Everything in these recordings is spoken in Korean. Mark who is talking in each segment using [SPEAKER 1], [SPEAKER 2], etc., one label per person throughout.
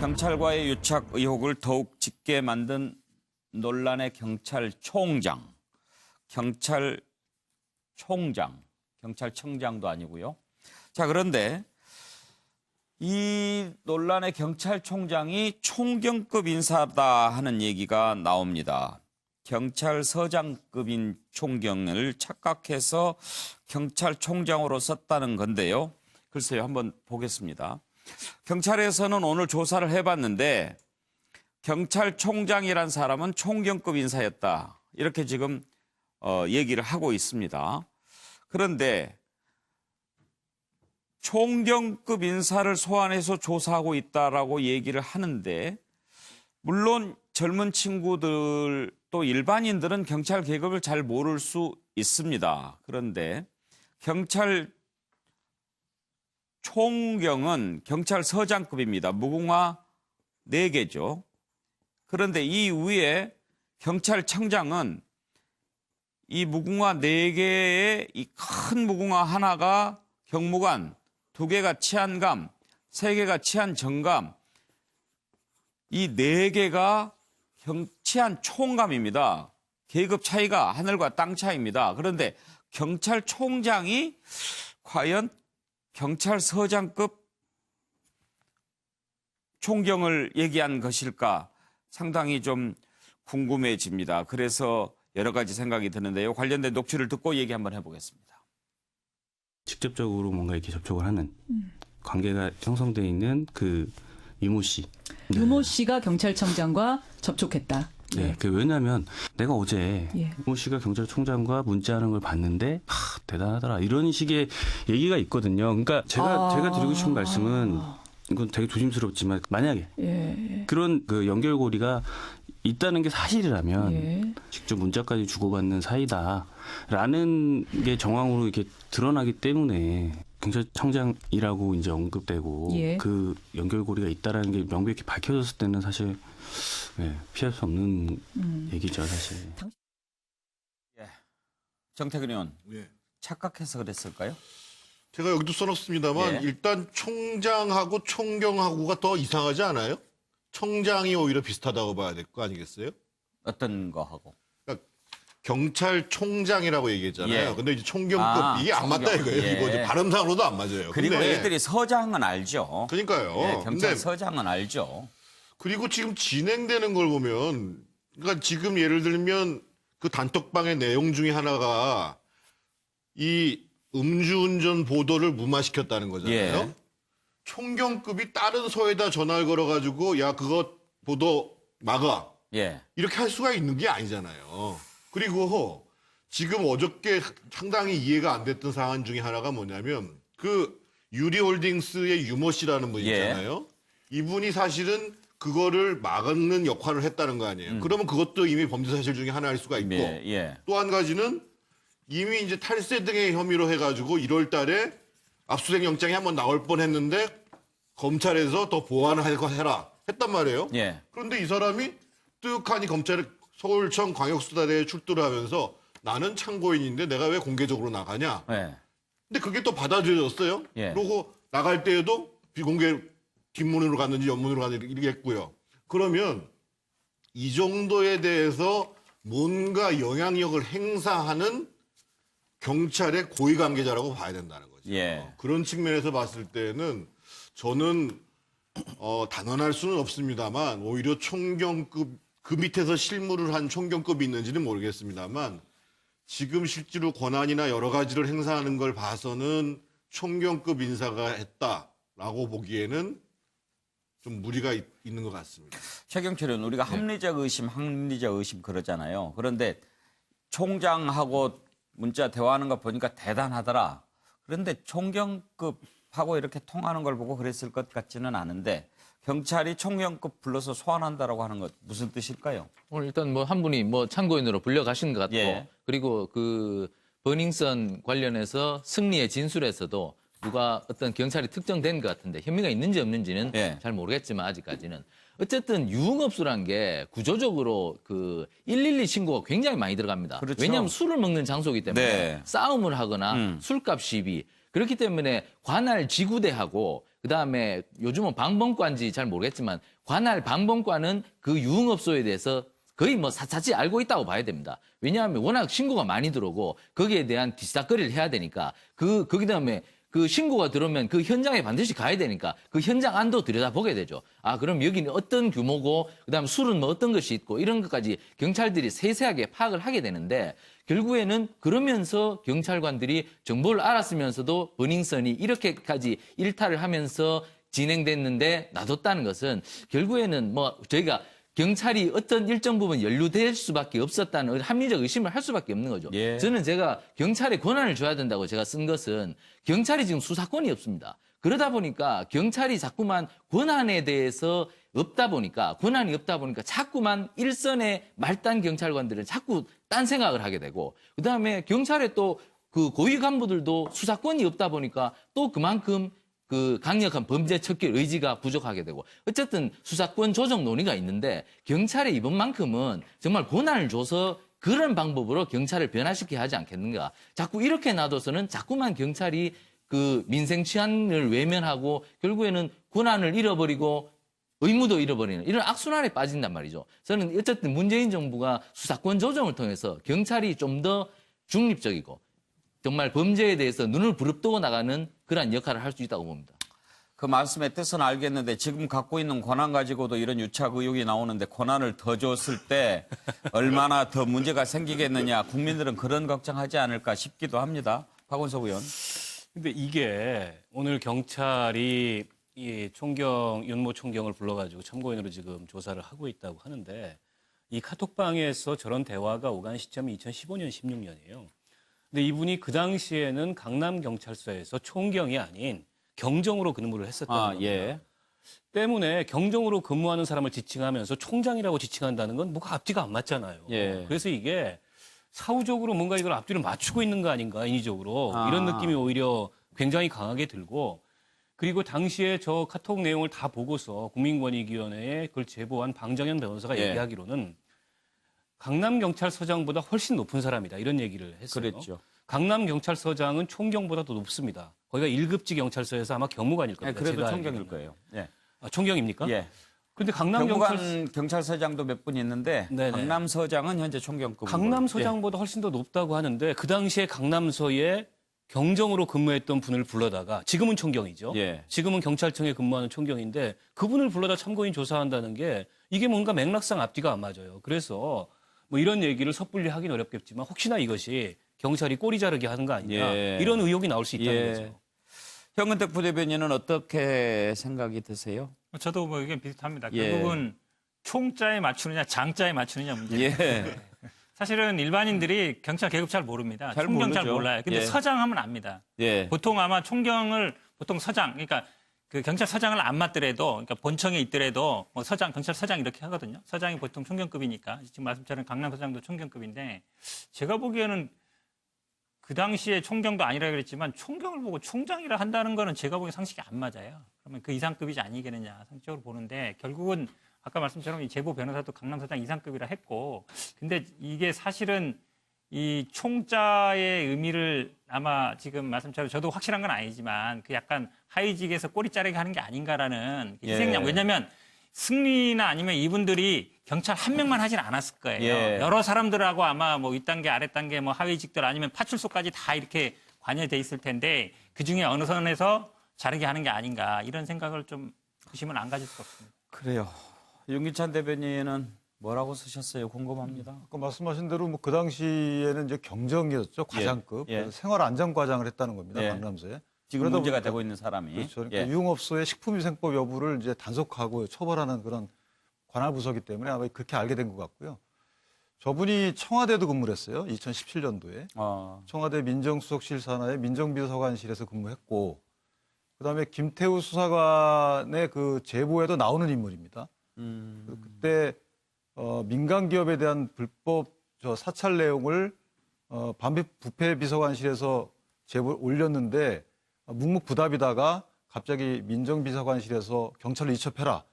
[SPEAKER 1] 경찰과의 유착 의혹을 더욱 짙게 만든 논란의 경찰청장도 아니고요. 자, 그런데 이 논란의 경찰총장이 총경급 인사다 하는 얘기가 나옵니다. 경찰서장급인 총경을 착각해서 경찰총장으로 썼다는 건데요. 글쎄요, 한번 보겠습니다. 경찰에서는 오늘 조사를 해봤는데 경찰총장이란 사람은 총경급 인사였다. 이렇게 지금 얘기를 하고 있습니다. 그런데 총경급 인사를 소환해서 조사하고 있다라고 얘기를 하는데 물론 젊은 친구들 또 일반인들은 경찰 계급을 잘 모를 수 있습니다. 그런데 경찰 총경은 경찰서장급입니다. 무궁화 4개죠. 그런데 이 위에 경찰청장은 이 무궁화 4개의 이 큰 무궁화 하나가 경무관, 2개가 치안감, 3개가 치안정감, 이 4개가 치안총감입니다. 계급 차이가 하늘과 땅 차이입니다. 그런데 경찰총장이 과연 경찰서장급 총경을 얘기한 것일까 상당히 좀 궁금해집니다. 그래서 여러 가지 생각이 드는데요. 관련된 녹취를 듣고 얘기 한번 해보겠습니다.
[SPEAKER 2] 직접적으로 뭔가 이렇게 접촉을 하는 관계가 형성돼 있는 그 유모 씨.
[SPEAKER 3] 유모 씨가 경찰청장과 접촉했다.
[SPEAKER 2] 네, 그 왜냐하면 내가 어제
[SPEAKER 3] 예.
[SPEAKER 2] 유모 씨가 경찰총장과 문자하는 걸 봤는데 대단하더라 이런 식의 얘기가 있거든요. 그러니까 제가 드리고 싶은 말씀은 이건 되게 조심스럽지만 만약에 그런 그 연결고리가 있다는 게 사실이라면 직접 문자까지 주고받는 사이다라는 게 정황으로 이렇게 드러나기 때문에 경찰청장이라고 이제 언급되고 그 연결고리가 있다라는 게 명백히 밝혀졌을 때는 사실 피할 수 없는 얘기죠, 사실.
[SPEAKER 1] 예. 정태근 의원,
[SPEAKER 4] 예.
[SPEAKER 1] 착각해서 그랬을까요?
[SPEAKER 4] 제가 여기도 써놨습니다만 일단 총장하고 총경하고가 더 이상하지 않아요? 청장이 오히려 비슷하다고 봐야 될 거 아니겠어요?
[SPEAKER 1] 어떤 거 하고?
[SPEAKER 4] 그러니까 경찰총장이라고 얘기했잖아요.
[SPEAKER 1] 예.
[SPEAKER 4] 근데 이제 총경급 이게 안 맞다 이거예요. 이거 이제 발음상으로도 안 맞아요.
[SPEAKER 1] 그리고
[SPEAKER 4] 근데,
[SPEAKER 1] 애들이 서장은 알죠.
[SPEAKER 4] 그러니까요.
[SPEAKER 1] 예,
[SPEAKER 4] 근데
[SPEAKER 1] 경찰서장은 알죠.
[SPEAKER 4] 그리고 지금 진행되는 걸 보면 그러니까 지금 예를 들면 그 단톡방의 내용 중에 하나가 이 음주운전 보도를 무마시켰다는 거잖아요.
[SPEAKER 1] 예.
[SPEAKER 4] 총경급이 다른 서에다 전화를 걸어가지고 야 그거 보도 막아.
[SPEAKER 1] 예.
[SPEAKER 4] 이렇게 할 수가 있는 게 아니잖아요. 그리고 지금 어저께 상당히 이해가 안 됐던 사안 중에 하나가 뭐냐면 그 유리홀딩스의 유모 씨라는 분이 있잖아요. 이분이 사실은 그거를 막는 역할을 했다는 거 아니에요. 그러면 그것도 이미 범죄 사실 중에 하나일 수가 있고 또 한 가지는 이미 이제 탈세 등의 혐의로 해가지고 1월 달에 압수수색 영장이 한번 나올 뻔했는데 검찰에서 더 보완을 해라 했단 말이에요. 그런데 이 사람이 뜨악하니 검찰에 서울청 광역수사대에 출두를 하면서 나는 참고인인데 내가 왜 공개적으로 나가냐. 근데 그게 또 받아들여졌어요. 그리고 나갈 때에도 비공개 뒷문으로 갔는지 옆문으로 갔는지 이렇게 했고요. 그러면 이 정도에 대해서 뭔가 영향력을 행사하는 경찰의 고위 관계자라고 봐야 된다는 거죠. 그런 측면에서 봤을 때는 저는 단언할 수는 없습니다만 오히려 총경급 그 밑에서 실무를 한 총경급이 있는지는 모르겠습니다만 지금 실제로 권한이나 여러 가지를 행사하는 걸 봐서는 총경급 인사가 했다라고 보기에는 좀 무리가 있는 것 같습니다.
[SPEAKER 1] 최경철 의원, 우리가 합리적 의심 그러잖아요. 그런데 총장하고 문자 대화하는 거 보니까 대단하더라. 그런데 총경급하고 이렇게 통하는 걸 보고 그랬을 것 같지는 않은데 경찰이 총경급 불러서 소환한다라고 하는 것 무슨 뜻일까요?
[SPEAKER 5] 오늘 일단 뭐 한 분이 뭐 참고인으로 불려가신 것 같고 그리고 그 버닝썬 관련해서 승리의 진술에서도 누가 어떤 경찰이 특정된 것 같은데 혐의가 있는지 없는지는 잘 모르겠지만 아직까지는 어쨌든 유흥업소란 게 구조적으로 그 112 신고가 굉장히 많이 들어갑니다. 왜냐하면 술을 먹는 장소이기 때문에 싸움을 하거나 술값 시비 그렇기 때문에 관할 지구대하고 그다음에 요즘은 방범과인지 잘 모르겠지만 관할 방범과는 그 유흥업소에 대해서 거의 뭐 사사치 알고 있다고 봐야 됩니다. 왜냐하면 워낙 신고가 많이 들어오고 거기에 대한 뒤싹거리를 해야 되니까 그다음에 그 신고가 들어오면 그 현장에 반드시 가야 되니까 그 현장 안도 들여다보게 되죠. 아, 그럼 여기는 어떤 규모고 그다음 술은 뭐 어떤 것이 있고 이런 것까지 경찰들이 세세하게 파악을 하게 되는데 결국에는 그러면서 경찰관들이 정보를 알았으면서도 버닝썬이 이렇게까지 일탈을 하면서 진행됐는데 놔뒀다는 것은 결국에는 뭐 저희가 경찰이 어떤 일정 부분 연루될 수밖에 없었다는 합리적 의심을 할 수밖에 없는 거죠.
[SPEAKER 1] 예.
[SPEAKER 5] 저는 제가 경찰에 권한을 줘야 된다고 제가 쓴 것은 경찰이 지금 수사권이 없습니다. 그러다 보니까 경찰이 자꾸만 권한에 대해서 권한이 없다 보니까 자꾸만 일선의 말단 경찰관들은 자꾸 딴 생각을 하게 되고 그다음에 경찰의 또 그 고위 간부들도 수사권이 없다 보니까 또 그만큼 그 강력한 범죄 척결 의지가 부족하게 되고 어쨌든 수사권 조정 논의가 있는데 경찰에 이번만큼은 정말 권한을 줘서 그런 방법으로 경찰을 변화시켜야 하지 않겠는가. 자꾸 이렇게 놔둬서는 자꾸만 경찰이 그 민생 치안을 외면하고 결국에는 권한을 잃어버리고 의무도 잃어버리는 이런 악순환에 빠진단 말이죠. 저는 어쨌든 문재인 정부가 수사권 조정을 통해서 경찰이 좀 더 중립적이고 정말 범죄에 대해서 눈을 부릅뜨고 나가는 그러한 역할을 할 수 있다고 봅니다.
[SPEAKER 1] 그 말씀의 뜻은 알겠는데 지금 갖고 있는 권한 가지고도 이런 유착 의혹이 나오는데 권한을 더 줬을 때 얼마나 더 문제가 생기겠느냐 국민들은 그런 걱정하지 않을까 싶기도 합니다. 박원석 의원.
[SPEAKER 2] 근데 이게 오늘 경찰이 이 윤모 총경을 불러가지고 참고인으로 지금 조사를 하고 있다고 하는데 이 카톡방에서 저런 대화가 오간 시점이 2015년, 16년이에요. 근데 이분이 그 당시에는 강남경찰서에서 총경이 아닌 경정으로 근무를 했었던 겁니다.
[SPEAKER 1] 예.
[SPEAKER 2] 때문에 경정으로 근무하는 사람을 지칭하면서 총장이라고 지칭한다는 건 뭐가 앞뒤가 안 맞잖아요.
[SPEAKER 1] 예.
[SPEAKER 2] 그래서 이게 사후적으로 뭔가 이걸 앞뒤를 맞추고 있는 거 아닌가, 인위적으로. 이런 느낌이 오히려 굉장히 강하게 들고 그리고 당시에 저 카톡 내용을 다 보고서 국민권익위원회에 그걸 제보한 방정현 변호사가
[SPEAKER 1] 예.
[SPEAKER 2] 얘기하기로는 강남경찰서장보다 훨씬 높은 사람이다. 이런 얘기를 했어요.
[SPEAKER 1] 그랬죠.
[SPEAKER 2] 강남경찰서장은 총경보다 더 높습니다. 거기가 1급지 경찰서에서 아마 경무관일 겁니다.
[SPEAKER 1] 그래도
[SPEAKER 2] 제가
[SPEAKER 1] 총경일
[SPEAKER 2] 알기로는.
[SPEAKER 1] 거예요. 예.
[SPEAKER 2] 아, 총경입니까?
[SPEAKER 1] 예.
[SPEAKER 2] 근데
[SPEAKER 1] 경무관 경찰서장도 몇 분 있는데
[SPEAKER 2] 네네.
[SPEAKER 1] 강남서장은 현재 총경급.
[SPEAKER 2] 강남서장보다 훨씬 더 높다고 하는데 그 당시에 강남서에 경정으로 근무했던 분을 불러다가 지금은 총경이죠.
[SPEAKER 1] 예.
[SPEAKER 2] 지금은 경찰청에 근무하는 총경인데 그분을 불러다 참고인 조사한다는 게 이게 뭔가 맥락상 앞뒤가 안 맞아요. 그래서 뭐 이런 얘기를 섣불리 하긴 어렵겠지만 혹시나 이것이 경찰이 꼬리 자르게 하는 거 아니냐
[SPEAKER 1] 예.
[SPEAKER 2] 이런 의혹이 나올 수 있다는
[SPEAKER 1] 예.
[SPEAKER 2] 거죠.
[SPEAKER 1] 현근택 부대변인은 어떻게 생각이 드세요?
[SPEAKER 6] 저도 뭐 의견 비슷합니다.
[SPEAKER 1] 예.
[SPEAKER 6] 결국은 총자에 맞추느냐 장자에 맞추느냐 문제입니다.
[SPEAKER 1] 예.
[SPEAKER 6] 사실은 일반인들이 경찰 계급 잘 모릅니다.
[SPEAKER 1] 잘
[SPEAKER 6] 총경 잘
[SPEAKER 1] 모르죠.
[SPEAKER 6] 몰라요. 근데
[SPEAKER 1] 예.
[SPEAKER 6] 서장하면 압니다.
[SPEAKER 1] 예.
[SPEAKER 6] 보통 아마 총경을 보통 서장, 그러니까 그 경찰서장을 안 맡더라도, 그러니까 본청에 있더라도 뭐 서장, 경찰서장 이렇게 하거든요. 서장이 보통 총경급이니까 지금 말씀처럼 강남서장도 총경급인데 제가 보기에는 그 당시에 총경도 아니라 그랬지만 총경을 보고 총장이라 한다는 거는 제가 보기엔 상식이 안 맞아요. 그러면 그 이상급이지 아니겠느냐 상식적으로 보는데 결국은 아까 말씀처럼 이 제보 변호사도 강남서장 이상급이라 했고 근데 이게 사실은 이 총자의 의미를 아마 지금 말씀처럼 저도 확실한 건 아니지만 그 약간 하위직에서 꼬리 자르게 하는 게 아닌가라는 희생양.
[SPEAKER 1] 예.
[SPEAKER 6] 왜냐하면 승리나 아니면 이분들이 경찰 한 명만 하진 않았을 거예요.
[SPEAKER 1] 예.
[SPEAKER 6] 여러 사람들하고 아마 뭐 윗단계, 아랫단계, 뭐 하위직들 아니면 파출소까지 다 이렇게 관여돼 있을 텐데 그 중에 어느 선에서 자르게 하는 게 아닌가 이런 생각을 좀 의심은 안 가질 수 없습니다.
[SPEAKER 1] 그래요. 윤기찬 대변인은 뭐라고 쓰셨어요? 궁금합니다.
[SPEAKER 7] 아까 말씀하신 대로 뭐 그 당시에는 이제 경정이었죠. 과장급.
[SPEAKER 1] 예.
[SPEAKER 7] 생활안전과장을 했다는 겁니다.
[SPEAKER 1] 예.
[SPEAKER 7] 강남서에.
[SPEAKER 1] 지금
[SPEAKER 7] 그러다
[SPEAKER 1] 문제가
[SPEAKER 7] 보니까-
[SPEAKER 1] 되고 있는 사람이.
[SPEAKER 7] 그렇죠. 그러니까
[SPEAKER 1] 예.
[SPEAKER 7] 유흥업소의 식품위생법 여부를 이제 단속하고 처벌하는 그런 관할 부서기 때문에 아마 그렇게 알게 된 것 같고요. 저분이 청와대도 근무를 했어요. 2017년도에. 청와대 민정수석실 산하의 민정비서관실에서 근무했고 그다음에 김태우 수사관의 그 제보에도 나오는 인물입니다. 그때 민간 기업에 대한 불법 사찰 내용을 부패 비서관실에서 제보를 올렸는데 묵묵부답이다가 갑자기 민정비서관실에서 경찰로 이첩해라.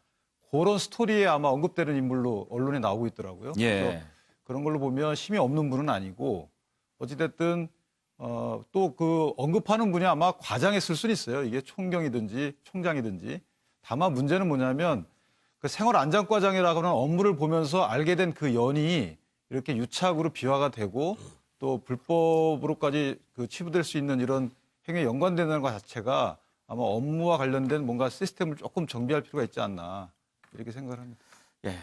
[SPEAKER 7] 그런 스토리에 아마 언급되는 인물로 언론에 나오고 있더라고요.
[SPEAKER 1] 예.
[SPEAKER 7] 그래서 그런 걸로 보면 힘이 없는 분은 아니고 어찌됐든 또 그 언급하는 분이 아마 과장했을 수는 있어요. 이게 총경이든지 총장이든지. 다만 문제는 뭐냐면 그 생활안전과장이라고 하는 업무를 보면서 알게 된 그 연이 이렇게 유착으로 비화가 되고 또 불법으로까지 그 치부될 수 있는 이런 행위에 연관되는 것 자체가 아마 업무와 관련된 뭔가 시스템을 조금 정비할 필요가 있지 않나 이렇게 생각을 합니다.
[SPEAKER 1] 예.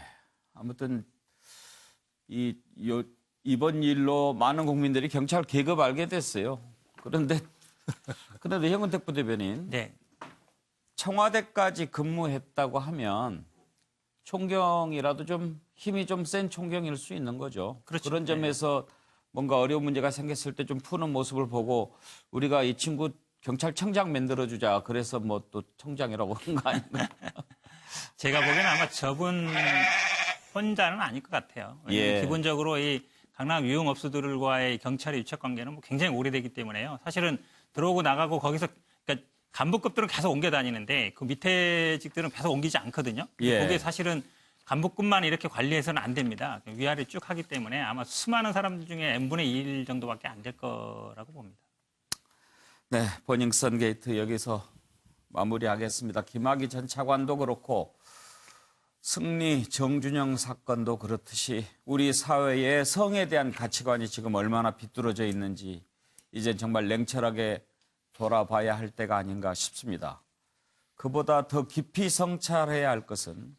[SPEAKER 1] 아무튼 이번 일로 많은 국민들이 경찰 계급 알게 됐어요. 그런데 현근택 부대변인
[SPEAKER 6] 네.
[SPEAKER 1] 청와대까지 근무했다고 하면 총경이라도 좀 힘이 좀 센 총경일 수 있는 거죠.
[SPEAKER 6] 그렇죠.
[SPEAKER 1] 그런 점에서 뭔가 어려운 문제가 생겼을 때 좀 푸는 모습을 보고 우리가 이 친구 경찰청장 만들어주자. 그래서 뭐 또 청장이라고 한 거 아닌가.
[SPEAKER 6] 제가 보기에는 아마 저분 혼자는 아닐 것 같아요. 왜냐하면
[SPEAKER 1] 예.
[SPEAKER 6] 기본적으로 이 강남 유흥업소들과의 경찰의 유착 관계는 뭐 굉장히 오래되기 때문에요. 사실은 들어오고 나가고 거기서 그러니까 간부급들은 계속 옮겨 다니는데 그 밑에 직들은 계속 옮기지 않거든요.
[SPEAKER 1] 예.
[SPEAKER 6] 그게 사실은 간부급만 이렇게 관리해서는 안 됩니다. 위아래 쭉 하기 때문에 아마 수많은 사람들 중에 n분의 1 정도밖에 안 될 거라고 봅니다.
[SPEAKER 1] 네, 버닝썬 게이트 여기서 마무리하겠습니다. 김학의 전 차관도 그렇고 승리 정준영 사건도 그렇듯이 우리 사회의 성에 대한 가치관이 지금 얼마나 비뚤어져 있는지 이제 정말 냉철하게 돌아봐야 할 때가 아닌가 싶습니다. 그보다 더 깊이 성찰해야 할 것은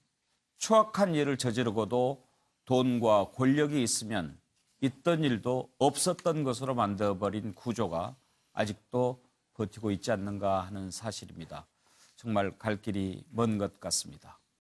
[SPEAKER 1] 추악한 일을 저지르고도 돈과 권력이 있으면 있던 일도 없었던 것으로 만들어버린 구조가 아직도 버티고 있지 않는가 하는 사실입니다. 정말 갈 길이 먼 것 같습니다.